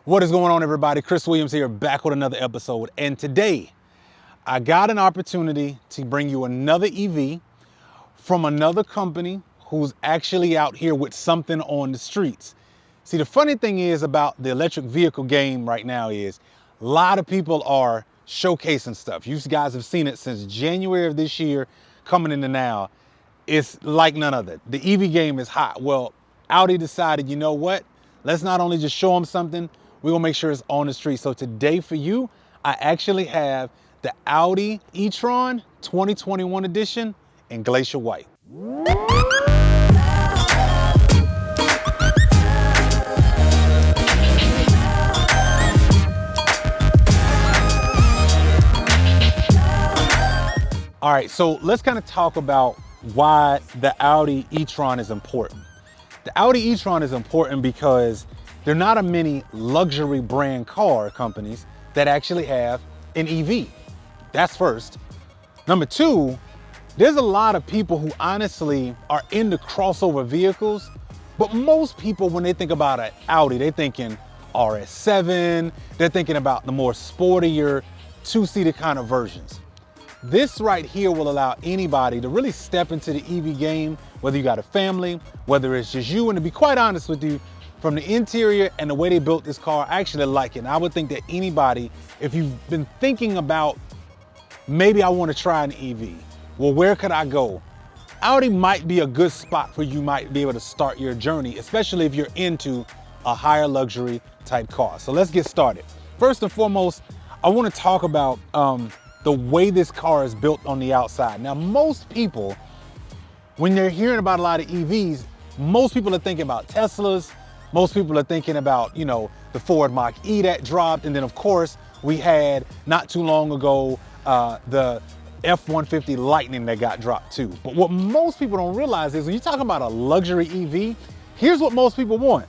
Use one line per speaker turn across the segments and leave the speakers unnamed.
What is going on, everybody? Chris Williams here, back with another episode. And today, I got an opportunity to bring you another EV from another company who's actually out here with something on the streets. See, the funny thing is about the electric vehicle game right now is a lot of people are showcasing stuff. You guys have seen it since January of this year, coming into now. It's like none other. The EV game is hot. Well, Audi decided, you know what? Let's not only just show them something, we're gonna make sure it's on the street. So today for you, I actually have the Audi E-tron 2021 edition in Glacier White. All right, so let's kind of talk about why the Audi E-tron is important. The Audi E-tron is important because there are not many luxury brand car companies that actually have an EV. That's first. Number two, there's a lot of people who honestly are into crossover vehicles, but most people, when they think about an Audi, they're thinking RS7, they're thinking about the more sportier, two-seater kind of versions. This right here will allow anybody to really step into the EV game, whether you got a family, whether it's just you. And to be quite honest with you, from the interior and the way they built this car, I actually like it. And I would think that anybody, if you've been thinking about, maybe I want to try an EV, well, where could I go? Audi might be a good spot for you, might be able to start your journey, especially if you're into a higher luxury type car. So let's get started. First and foremost, I want to talk about the way this car is built on the outside. Now, most people, when they're hearing about a lot of EVs, most people are thinking about Teslas. Most people are thinking about, you know, the Ford Mach-E that dropped. And then of course, we had not too long ago, the F-150 Lightning that got dropped too. But what most people don't realize is when you're talking about a luxury EV, here's what most people want.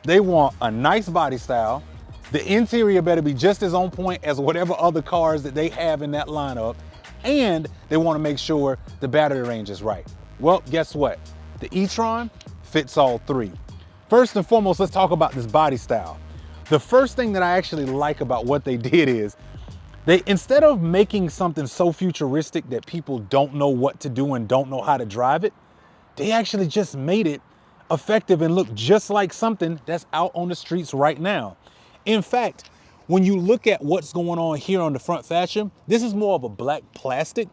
They want a nice body style. The interior better be just as on point as whatever other cars that they have in that lineup. And they want to make sure the battery range is right. Well, guess what? The e-tron fits all three. First and foremost, let's talk about this body style. The first thing that I actually like about what they did is instead of making something so futuristic that people don't know what to do and don't know how to drive it, they actually just made it effective and look just like something that's out on the streets right now. In fact, when you look at what's going on here on the front fascia, this is more of a black plastic,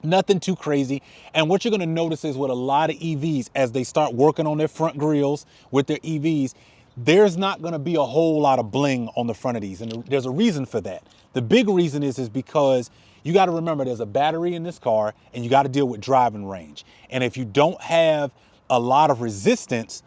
nothing too crazy. And what you're gonna notice is with a lot of EVs, as they start working on their front grills with their EVs, there's not gonna be a whole lot of bling on the front of these. And there's a reason for that. The big reason is because you gotta remember there's a battery in this car and you gotta deal with driving range. And if you don't have a lot of resistance,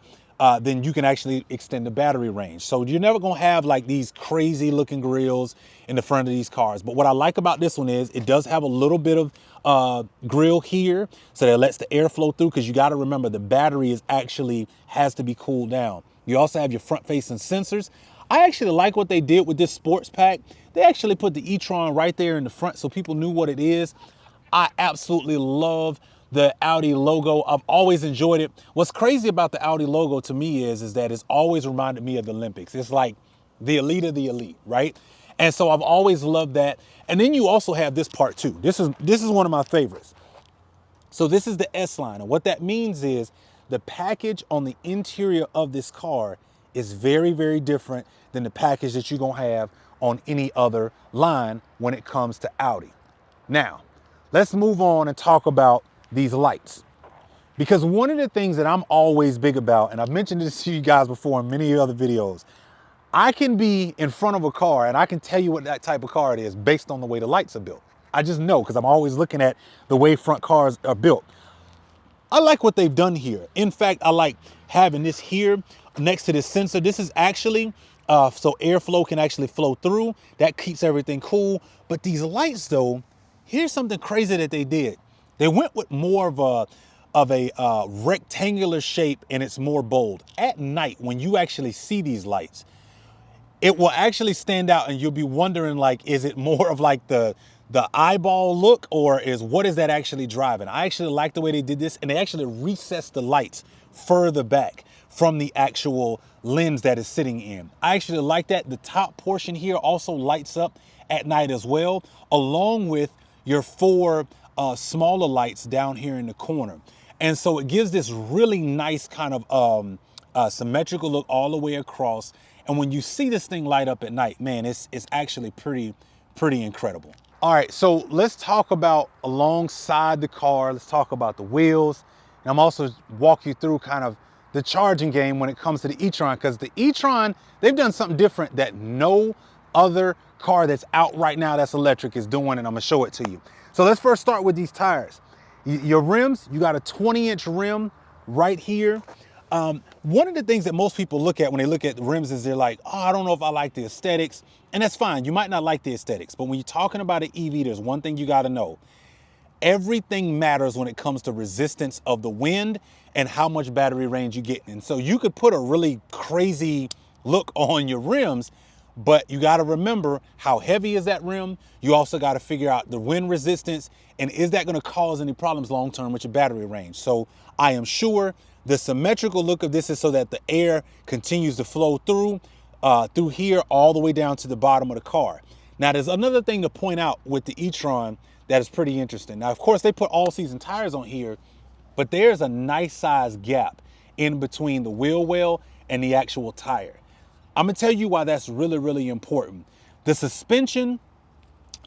then you can actually extend the battery range. So you're never gonna have like these crazy looking grills in the front of these cars. But what I like about this one is it does have a little bit of grill here so that it lets the air flow through, because you gotta remember the battery has to be cooled down. You also have your front facing sensors. I actually like what they did with this sports pack. They actually put the e-tron right there in the front so people knew what it is. I absolutely love the Audi logo. I've always enjoyed it. What's crazy about the Audi logo to me is that it's always reminded me of the Olympics. It's like the elite of the elite, right? And so I've always loved that. And then you also have this part too. This is one of my favorites. So this is the S-line. And what that means is the package on the interior of this car is very, very different than the package that you're gonna have on any other line when it comes to Audi. Now, let's move on and talk about these lights. Because one of the things that I'm always big about, and I've mentioned this to you guys before in many other videos, I can be in front of a car and I can tell you what that type of car it is based on the way the lights are built. I just know, because I'm always looking at the way front cars are built. I like what they've done here. In fact, I like having this here next to this sensor. This is actually so airflow can actually flow through. That keeps everything cool. But these lights though, here's something crazy that they did. They went with more of a rectangular shape, and it's more bold. At night, when you actually see these lights, it will actually stand out and you'll be wondering, like, is it more of like the eyeball look, or what is that actually driving? I actually like the way they did this, and they actually recessed the lights further back from the actual lens that is sitting in. I actually like that. The top portion here also lights up at night as well, along with your four smaller lights down here in the corner. And so it gives this really nice kind of symmetrical look all the way across. And when you see this thing light up at night, man, it's actually pretty incredible. All right, so let's talk about alongside the car. Let's talk about the wheels. And I'm also walk you through kind of the charging game when it comes to the e-tron, because the e-tron, they've done something different that no other car that's out right now that's electric is doing, and I'm gonna show it to you. So let's first start with these tires. Your rims, you got a 20-inch rim right here. One of the things that most people look at when they look at the rims is they're like, oh, I don't know if I like the aesthetics. And that's fine. You might not like the aesthetics, but when you're talking about an EV, there's one thing you got to know. Everything matters when it comes to resistance of the wind and how much battery range you get. And so you could put a really crazy look on your rims, but you got to remember how heavy is that rim. You also got to figure out the wind resistance, and is that going to cause any problems long term with your battery range. So I am sure the symmetrical look of this is so that the air continues to flow through here all the way down to the bottom of the car. Now, there's another thing to point out with the e-tron that is pretty interesting. Now, of course, they put all-season tires on here, but there's a nice size gap in between the wheel well and the actual tire. I'm gonna tell you why that's really important. The suspension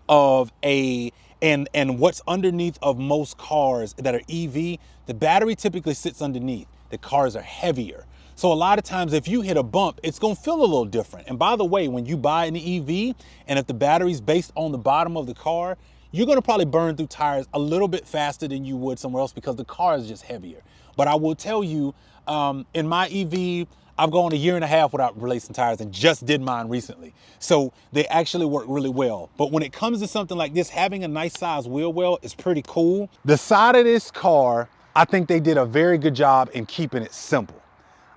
of and what's underneath of most cars that are EV, the battery typically sits underneath. The cars are heavier. So a lot of times if you hit a bump, it's gonna feel a little different. And by the way, when you buy an EV, and if the battery's based on the bottom of the car, you're gonna probably burn through tires a little bit faster than you would somewhere else because the car is just heavier. But I will tell you, in my EV, I've gone a year and a half without replacing tires and just did mine recently. So they actually work really well. But when it comes to something like this, having a nice size wheel well is pretty cool. The side of this car, I think they did a very good job in keeping it simple.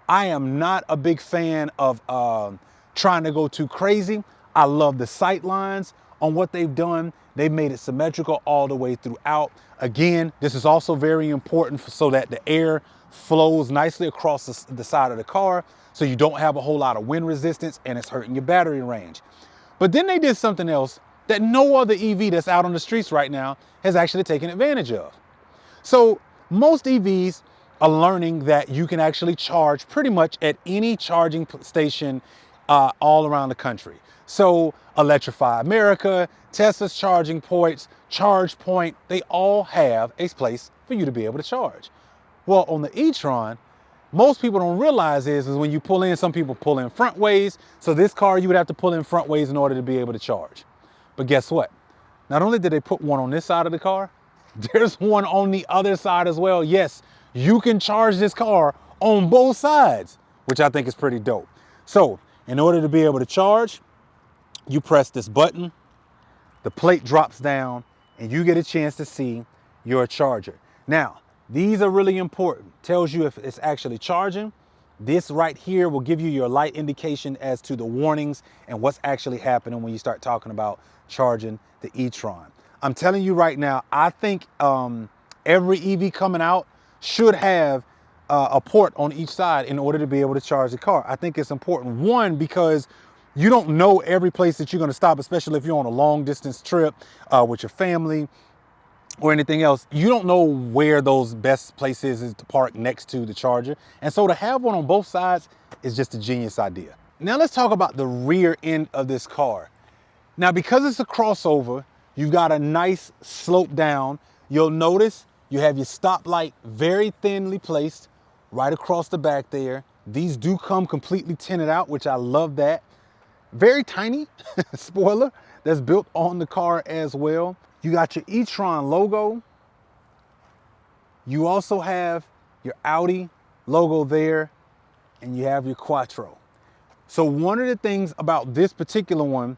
I am not a big fan of trying to go too crazy. I love the sight lines on what they've done. They've made it symmetrical all the way throughout. Again, this is also very important so that the air flows nicely across the side of the car so you don't have a whole lot of wind resistance and it's hurting your battery range. But then they did something else that no other EV that's out on the streets right now has actually taken advantage of. So most EVs are learning that you can actually charge pretty much at any charging station all around the country. So Electrify America, Tesla's charging points, ChargePoint, they all have a place for you to be able to charge. Well, on the e-tron, most people don't realize is when you pull in, some people pull in front ways. So this car, you would have to pull in front ways in order to be able to charge. But guess what? Not only did they put one on this side of the car, there's one on the other side as well. Yes, you can charge this car on both sides, which I think is pretty dope. So in order to be able to charge, you press this button, the plate drops down, and you get a chance to see your charger. Now, these are really important. Tells you if it's actually charging. This right here will give you your light indication as to the warnings and what's actually happening when you start talking about charging the e-tron. I'm telling you right now, I think every EV coming out should have a port on each side in order to be able to charge the car. I think it's important. One, because you don't know every place that you're going to stop, especially if you're on a long distance trip with your family or anything else. You don't know where those best places is to park next to the charger. And so to have one on both sides is just a genius idea. Now let's talk about the rear end of this car. Now, because it's a crossover, you've got a nice slope down. You'll notice you have your stoplight very thinly placed right across the back there. These do come completely tinted out, which I love that. Very tiny spoiler that's built on the car as well. You got your e-tron logo. You also have your Audi logo there, and you have your Quattro. So one of the things about this particular one,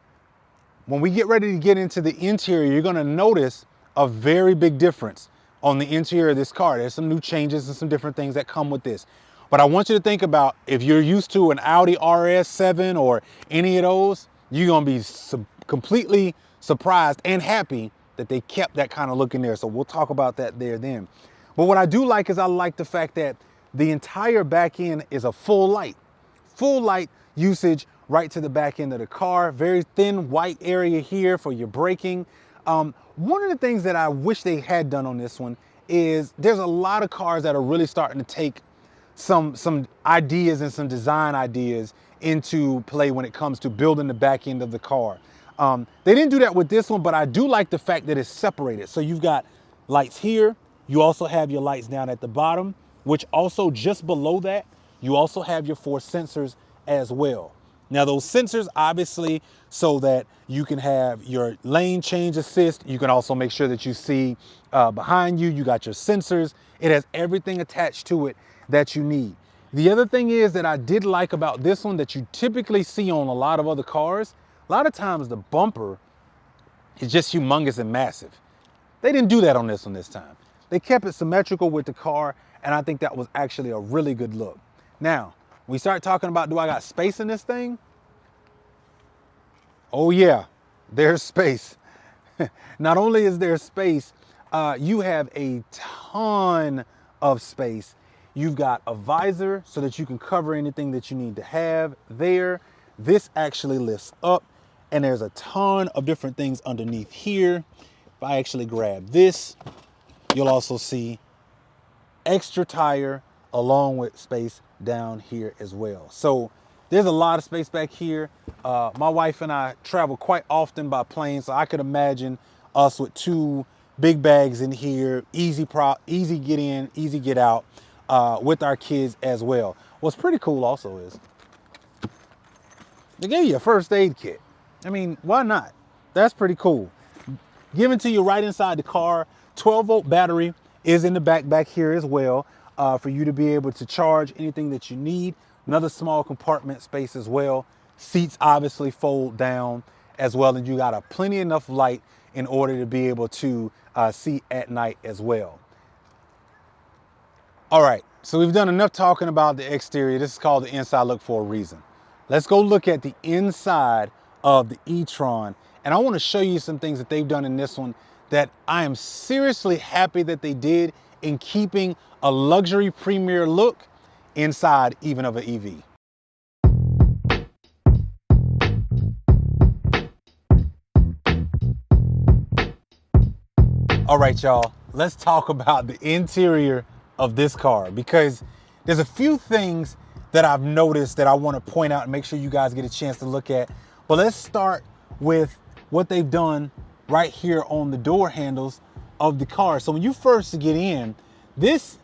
when we get ready to get into the interior, you're gonna notice a very big difference on the interior of this car. There's some new changes and some different things that come with this. But I want you to think about, if you're used to an Audi RS7 or any of those, you're gonna be completely surprised and happy that they kept that kind of look in there. So we'll talk about that there then. But what I do like is I like the fact that the entire back end is a full light usage right to the back end of the car. Very thin white area here for your braking. One of the things that I wish they had done on this one is there's a lot of cars that are really starting to take some ideas and some design ideas into play when it comes to building the back end of the car. They didn't do that with this one, but I do like the fact that it's separated. So you've got lights here. You also have your lights down at the bottom, which also just below that, you also have your 4 sensors as well. Now those sensors, obviously, so that you can have your lane change assist. You can also make sure that you see behind you, you got your sensors. It has everything attached to it that you need. The other thing is that I did like about this one that you typically see on a lot of other cars, a lot of times the bumper is just humongous and massive. They didn't do that on this one this time. They kept it symmetrical with the car, and I think that was actually a really good look. Now, we start talking about, do I got space in this thing? Oh yeah, there's space. Not only is there space, you have a ton of space. You've got a visor so that you can cover anything that you need to have there. This actually lifts up, and there's a ton of different things underneath here. If I actually grab this, you'll also see extra tire along with space down here as well. So there's a lot of space back here. My wife and I travel quite often by plane, so I could imagine us with 2 big bags in here, easy get in, easy get out, with our kids as well. What's pretty cool also is they gave you a first aid kit. I mean, why not? That's pretty cool. Given to you right inside the car. 12-volt battery is in the back here as well, for you to be able to charge anything that you need. Another small compartment space as well. Seats obviously fold down as well, and you got a plenty enough light in order to be able to see at night as well. All right, so we've done enough talking about the exterior. This is called the inside look for a reason. Let's go look at the inside of the e-tron, and I want to show you some things that they've done in this one that I am seriously happy that they did in keeping a luxury premier look inside even of an EV. All right, y'all, let's talk about the interior of this car, because there's a few things that I've noticed that I want to point out and make sure you guys get a chance to look at. But let's start with what they've done right here on the door handles of the car. So when you first get in, this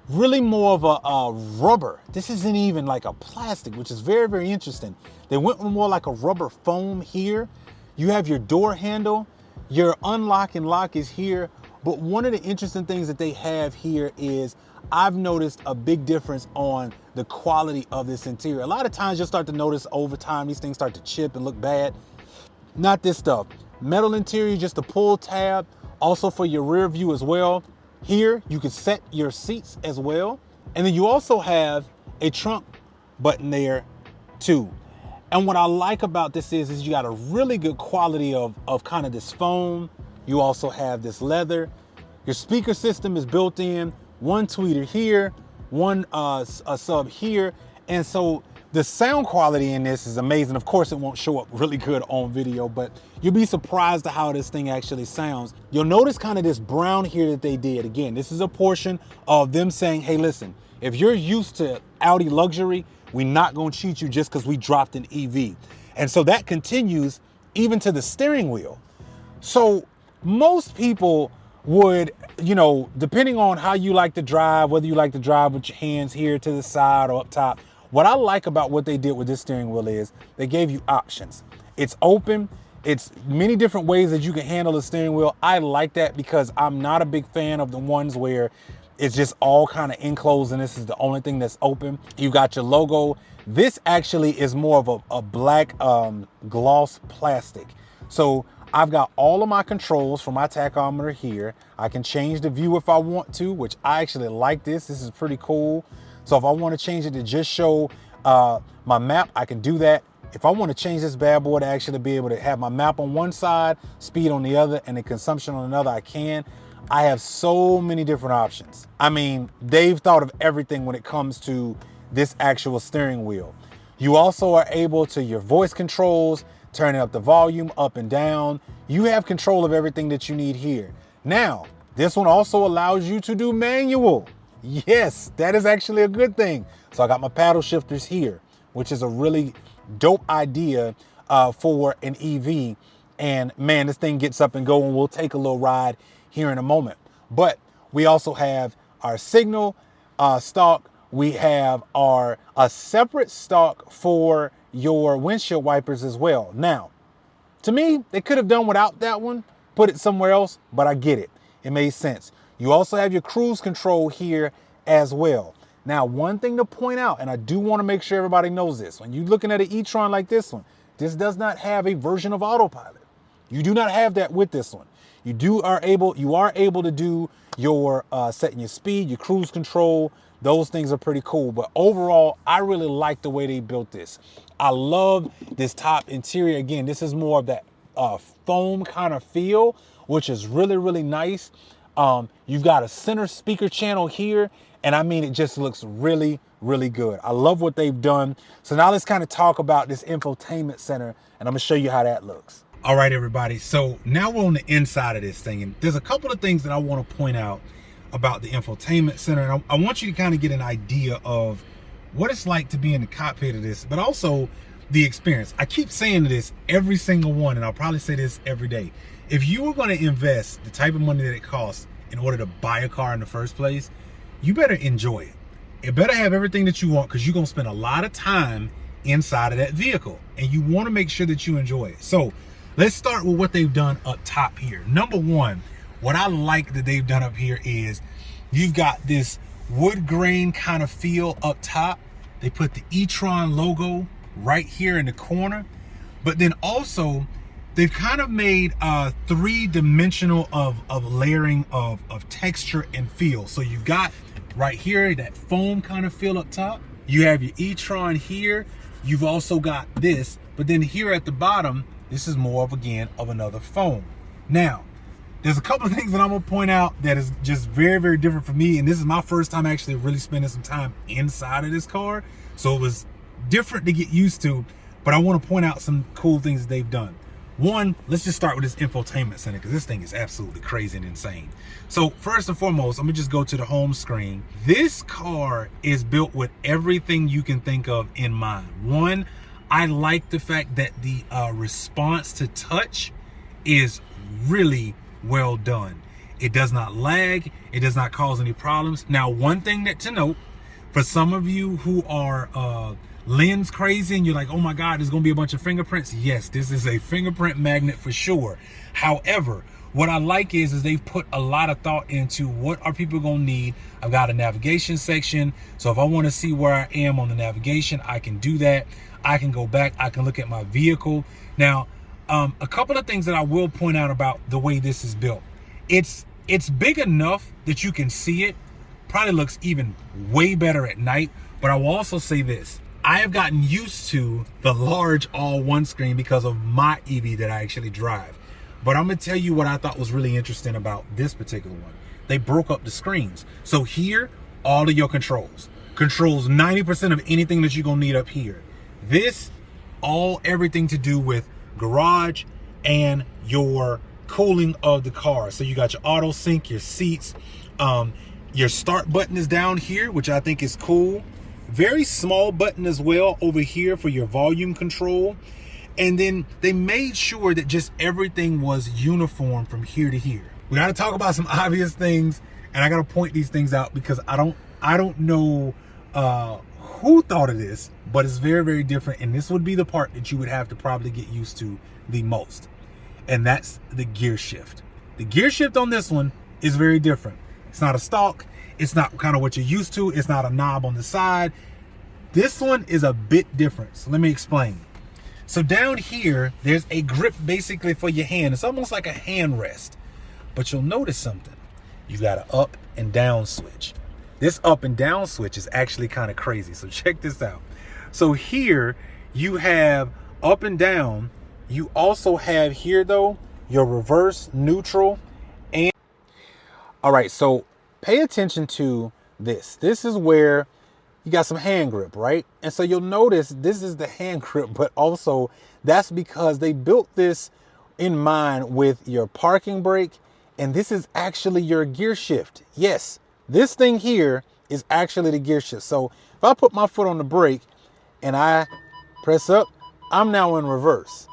really more of a rubber. This isn't even like a plastic, which is very, very interesting. They went with more like a rubber foam here. You have your door handle, your unlock and lock is here. But one of the interesting things that they have here is I've noticed a big difference on the quality of this interior. A lot of times you'll start to notice over time, these things start to chip and look bad. Not this stuff. Metal interior, just a pull tab, also for your rear view as well. Here, you can set your seats as well. And then you also have a trunk button there too. And what I like about this is you got a really good quality of kind of this foam. You also have this leather. Your speaker system is built in, one tweeter here, one a sub here. And so the sound quality in this is amazing. Of course, it won't show up really good on video, but you'll be surprised at how this thing actually sounds. You'll notice kind of this brown here that they did. Again, this is a portion of them saying, hey, listen, if you're used to Audi luxury, we're not gonna cheat you just because we dropped an EV. And so that continues even to the steering wheel. So most people would, you know, depending on how you like to drive, whether you like to drive with your hands here to the side or up top, what I like about what they did with this steering wheel is they gave you options. It's open. It's many different ways that you can handle the steering wheel. I like that because I'm not a big fan of the ones where it's just all kind of enclosed and this is the only thing that's open. You got your logo. This actually is more of a black gloss plastic. So I've got all of my controls for my tachometer here. I can change the view if I want to, which I actually like this. This is pretty cool. So if I want to change it to just show my map, I can do that. If I want to change this bad boy to actually be able to have my map on one side, speed on the other, and the consumption on another, I can. I have so many different options. I mean, they've thought of everything when it comes to this actual steering wheel. You also are able to your voice controls, turning up the volume up and down. You have control of everything that you need here. Now, this one also allows you to do manual. Yes, that is actually a good thing. So I got my paddle shifters here, which is a really dope idea for an EV. And man, this thing gets up and go, and we'll take a little ride here in a moment. But we also have our signal stalk. We have a separate stalk for your windshield wipers as well. Now, to me, they could have done without that one, put it somewhere else, but I get it. It made sense. You also have your cruise control here as well. Now, one thing to point out, and I do want to make sure everybody knows this, when you're looking at an e-tron like this one, this does not have a version of autopilot. You do not have that with this one. You are able to do your setting your speed, your cruise control. Those things are pretty cool. But overall, I really like the way they built this. I love this top interior. Again, this is more of that foam kind of feel, which is really, really nice. You've got a center speaker channel here, and I mean, it just looks really, really good. I love what they've done. So now let's kind of talk about this infotainment center, and I'm gonna show you how that looks. All right, everybody. So now we're on the inside of this thing, and there's a couple of things that I want to point out about the infotainment center. And I want you to kind of get an idea of what it's like to be in the cockpit of this, but also the experience. I keep saying this every single one, and I'll probably say this every day. If you were going to invest the type of money that it costs in order to buy a car in the first place, you better enjoy it. It better have everything that you want, because you're going to spend a lot of time inside of that vehicle, and you want to make sure that you enjoy it. So let's start with what they've done up top here. Number one, what I like that they've done up here is you've got this wood grain kind of feel up top. They put the e-tron logo right here in the corner, but then also they've kind of made three-dimensional of layering of texture and feel. So you've got right here that foam kind of feel up top. You have your e-tron here. You've also got this, but then here at the bottom, this is more of, again, of another foam. Now, there's a couple of things that I'm gonna point out that is just very, very different for me. And this is my first time actually really spending some time inside of this car. So it was different to get used to, but I want to point out some cool things that they've done. One, let's just start with this infotainment center, because this thing is absolutely crazy and insane. So first and foremost, I'm gonna just go to the home screen. This car is built with everything you can think of in mind. One, I like the fact that the response to touch is really well done. It does not lag. It does not cause any problems. Now, one thing that to note, for some of you who are lens crazy and you're like, oh my God, there's gonna be a bunch of fingerprints. Yes, this is a fingerprint magnet for sure. However, what I like is they've put a lot of thought into what are people gonna need. I've got a navigation section. So if I wanna see where I am on the navigation, I can do that. I can go back, I can look at my vehicle. Now, a couple of things that I will point out about the way this is built. It's big enough that you can see it. Probably looks even way better at night. But I will also say this. I have gotten used to the large all-one screen because of my EV that I actually drive. But I'm gonna tell you what I thought was really interesting about this particular one. They broke up the screens. So here, all of your controls. Controls 90% of anything that you're gonna need up here. This, everything to do with garage and your cooling of the car. So you got your auto sync, your seats, your start button is down here, which I think is cool. Very small button as well over here for your volume control. And then they made sure that just everything was uniform from here to here. We got to talk about some obvious things, and I got to point these things out because I don't know who thought of this, but it's very, very different. And this would be the part that you would have to probably get used to the most. And that's the gear shift. The gear shift on this one is very different. It's not a stalk. It's not kind of what you're used to. It's not a knob on the side. This one is a bit different. So let me explain. So down here, there's a grip basically for your hand. It's almost like a hand rest. But you'll notice something. You've got an up and down switch. This up and down switch is actually kind of crazy. So check this out. So here you have up and down. You also have here though, your reverse, neutral, and All right, so pay attention to this. This is where you got some hand grip, right? And so you'll notice this is the hand grip, but also that's because they built this in mind with your parking brake, and this is actually your gear shift. Yes, this thing here is actually the gear shift. So if I put my foot on the brake and I press up, I'm now in reverse.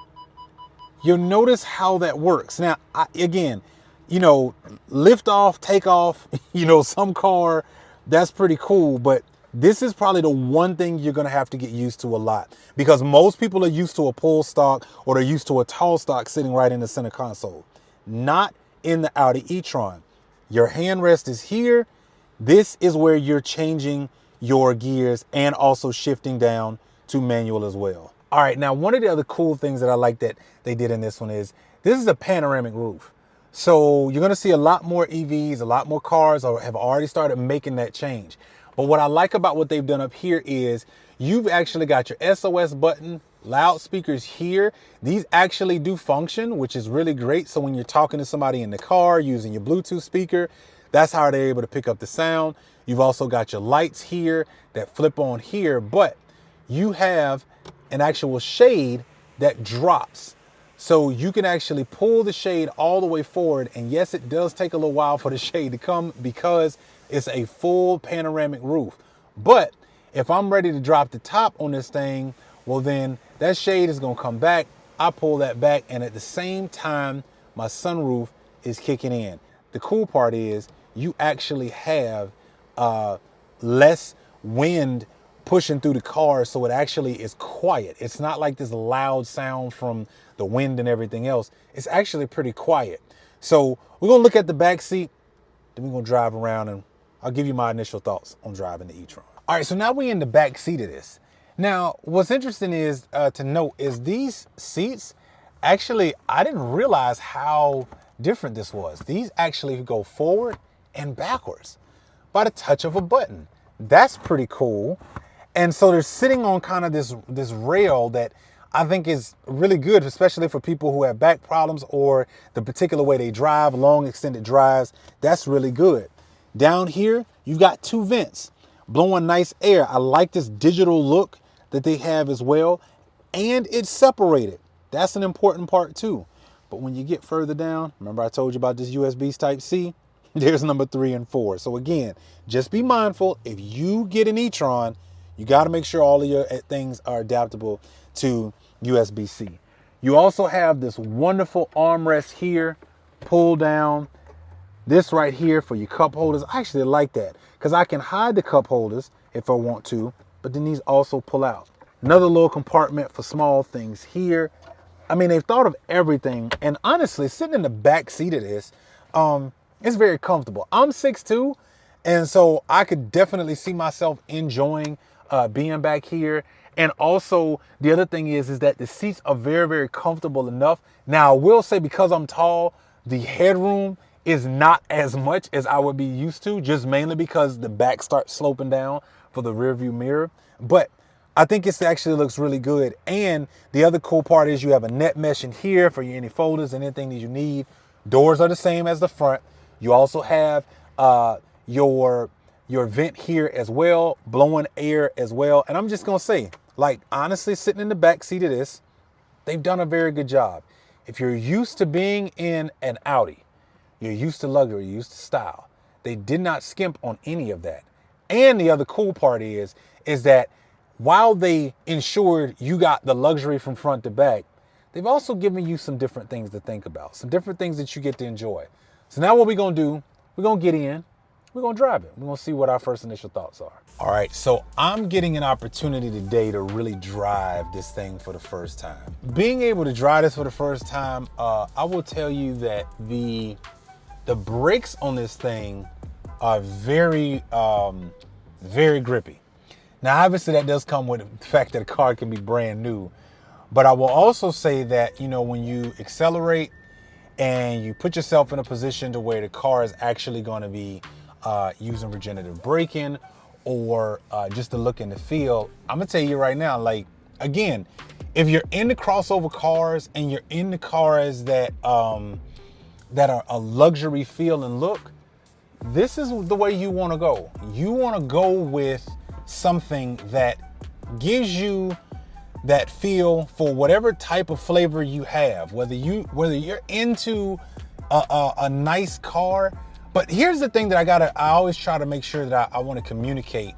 You'll notice how that works. Now, again, you know, lift off, take off, you know, some car, that's pretty cool, but this is probably the one thing you're gonna have to get used to a lot, because most people are used to a pull stock or they're used to a tall stock sitting right in the center console. Not in the Audi e-tron. Your hand rest is here. This is where you're changing your gears and also shifting down to manual as well. All right, now one of the other cool things that I like that they did in this one is this is a panoramic roof. So you're gonna see a lot more EVs, a lot more cars have already started making that change. But what I like about what they've done up here is you've actually got your SOS button, loudspeakers here. These actually do function, which is really great. So when you're talking to somebody in the car using your Bluetooth speaker, that's how they're able to pick up the sound. You've also got your lights here that flip on here, but you have an actual shade that drops. So you can actually pull the shade all the way forward. And yes, it does take a little while for the shade to come because it's a full panoramic roof. But if I'm ready to drop the top on this thing, well then that shade is gonna come back. I pull that back, and at the same time, my sunroof is kicking in. The cool part is you actually have less wind pushing through the car, so it actually is quiet. It's not like this loud sound from the wind and everything else. It's actually pretty quiet. So we're gonna look at the back seat, then we're gonna drive around and I'll give you my initial thoughts on driving the e-tron. All right, so now we're in the back seat of this. Now, what's interesting is to note is these seats, actually, I didn't realize how different this was. These actually go forward and backwards by the touch of a button. That's pretty cool. And so they're sitting on kind of this rail that I think is really good, especially for people who have back problems or the particular way they drive, long extended drives. That's really good. Down here, you've got two vents blowing nice air. I like this digital look that they have as well. And it's separated. That's an important part too. But when you get further down, remember I told you about this USB Type-C? There's number 3 and 4. So again, just be mindful. If you get an e-tron, you got to make sure all of your things are adaptable to USB-C. You also have this wonderful armrest here, pull down. This right here for your cup holders. I actually like that because I can hide the cup holders if I want to, but then these also pull out. Another little compartment for small things here. I mean, they've thought of everything. And honestly, sitting in the back seat of this, it's very comfortable. I'm 6'2", and so I could definitely see myself enjoying being back here. And also the other thing is that the seats are very, very comfortable enough. Now I will say, because I'm tall, the headroom is not as much as I would be used to, just mainly because the back starts sloping down for the rear view mirror. But I think it actually looks really good. And the other cool part is you have a net mesh in here for any folders and anything that you need. Doors are the same as the front. You also have your vent here as well, blowing air as well. And I'm just gonna say, like, honestly, sitting in the back seat of this, they've done a very good job. If you're used to being in an Audi, you're used to luxury, you're used to style, they did not skimp on any of that. And the other cool part is that while they ensured you got the luxury from front to back, they've also given you some different things to think about, some different things that you get to enjoy. So now what we're gonna do, we're gonna get in, we're gonna drive it. We're gonna see what our first initial thoughts are. All right, so I'm getting an opportunity today to really drive this thing for the first time. Being able to drive this for the first time, I will tell you that the brakes on this thing are very, very grippy. Now, obviously that does come with the fact that a car can be brand new, but I will also say that, you know, when you accelerate and you put yourself in a position to where the car is actually going to be using regenerative braking or just the look and the feel, I'm gonna tell you right now, like, again, if you're into crossover cars and you're into cars that are a luxury feel and look, this is the way you want to go. You want to go with something that gives you that feel for whatever type of flavor you have, whether you're into a nice car. But here's the thing that I always try to make sure that I want to communicate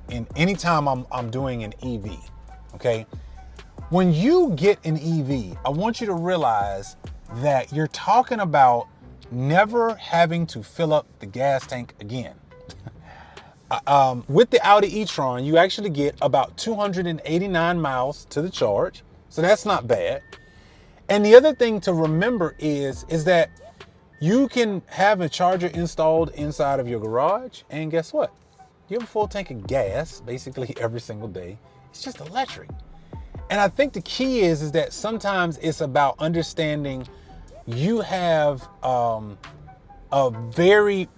in any time I'm doing an EV. Okay, when you get an EV, I want you to realize that you're talking about never having to fill up the gas tank again. With the Audi e-tron, you actually get about 289 miles to the charge. So that's not bad. And the other thing to remember is that you can have a charger installed inside of your garage. And guess what? You have a full tank of gas basically every single day. It's just electric. And I think the key is that sometimes it's about understanding you have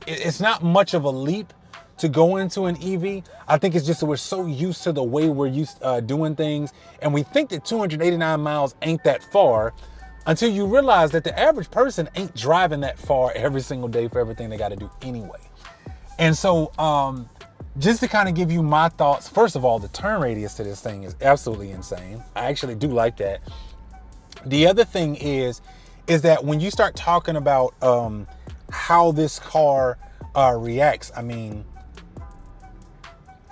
it's not much of a leap to go into an EV. I think it's just that we're so used to the way we're used doing things, and we think that 289 miles ain't that far until you realize that the average person ain't driving that far every single day for everything they got to do anyway. And so just to kind of give you my thoughts, first of all, the turn radius to this thing is absolutely insane. I actually do like that. The other thing is that when you start talking about how this car reacts, I mean,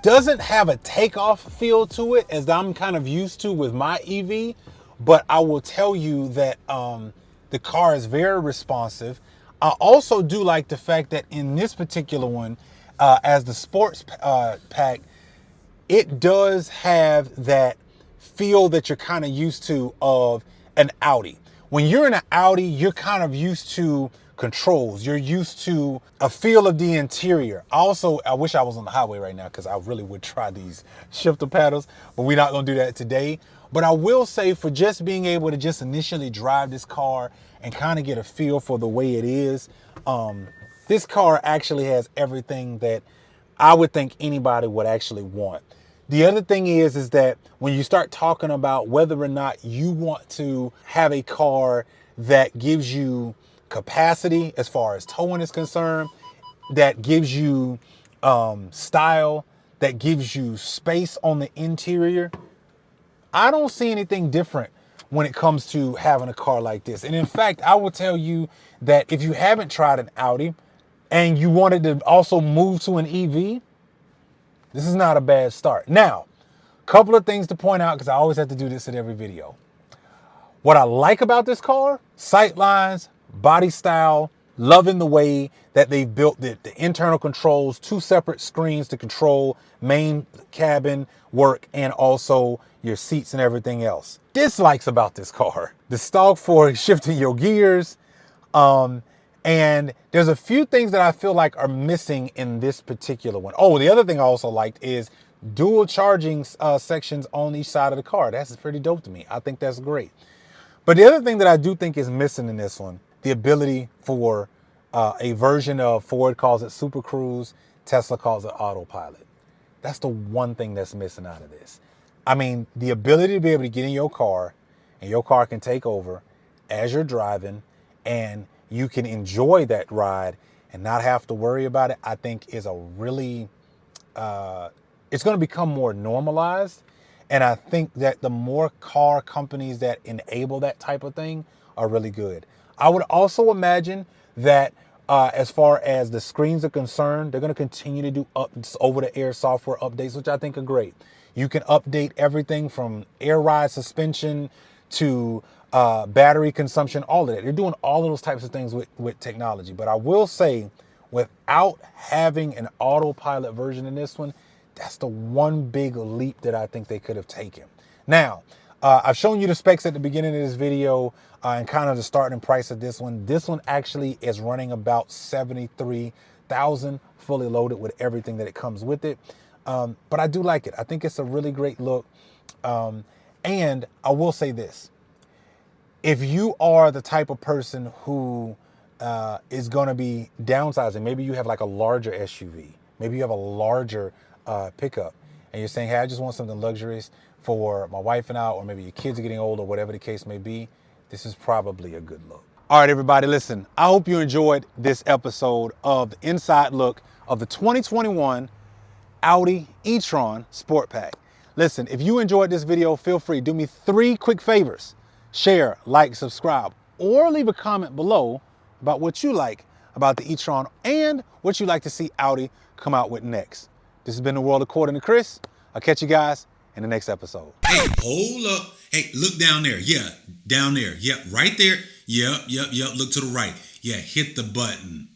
doesn't have a takeoff feel to it as I'm kind of used to with my EV, but I will tell you that the car is very responsive. I also do like the fact that in this particular one, as the sports pack, it does have that feel that you're kind of used to of an Audi. When you're in an Audi, you're kind of used to controls. You're used to a feel of the interior. Also, I wish I was on the highway right now because I really would try these shifter paddles, but we're not going to do that today. But I will say, for just being able to just initially drive this car and kind of get a feel for the way it is, this car actually has everything that I would think anybody would actually want. The other thing is that when you start talking about whether or not you want to have a car that gives you capacity as far as towing is concerned, that gives you style, that gives you space on the interior, I don't see anything different when it comes to having a car like this. And in fact, I will tell you that if you haven't tried an Audi and you wanted to also move to an EV, this is not a bad start. Now, a couple of things to point out, because I always have to do this in every video. What I like about this car, sight lines, body style, loving the way that they've built the internal controls, 2 separate screens to control main cabin work and also your seats and everything else. Dislikes about this car, the stalk for shifting your gears, and there's a few things that I feel like are missing in this particular one. Oh, the other thing I also liked is dual charging sections on each side of the car. That's pretty dope to me. I think that's great. But the other thing that I do think is missing in this one, the ability for a version of Ford calls it Super Cruise, Tesla calls it Autopilot. That's the one thing that's missing out of this. I mean, the ability to be able to get in your car and your car can take over as you're driving and you can enjoy that ride and not have to worry about it, I think is a really, it's going to become more normalized. And I think that the more car companies that enable that type of thing are really good. I would also imagine that as far as the screens are concerned, they're going to continue to do over-the-air software updates, which I think are great. You can update everything from air ride suspension to battery consumption, all of that. They're doing all of those types of things with technology. But I will say, without having an autopilot version in this one, that's the one big leap that I think they could have taken. Now, I've shown you the specs at the beginning of this video and kind of the starting price of this one. This one actually is running about $73,000 fully loaded with everything that it comes with it. But I do like it. I think it's a really great look. And I will say this. If you are the type of person who is going to be downsizing, maybe you have like a larger SUV, maybe you have a larger pickup, and you're saying, hey, I just want something luxurious for my wife and I, or maybe your kids are getting old or whatever the case may be, this is probably a good look. All right, everybody, listen, I hope you enjoyed this episode of the inside look of the 2021 Audi E-tron Sport Pack. Listen, if you enjoyed this video, feel free, do me 3 quick favors. Share, like, subscribe, or leave a comment below about what you like about the E-tron and what you'd like to see Audi come out with next. This has been The World According to Chris. I'll catch you guys in the next episode.
Hey, hold up. Hey, look down there. Yeah, down there. Yep, right there. Yep. Look to the right. Yeah, hit the button.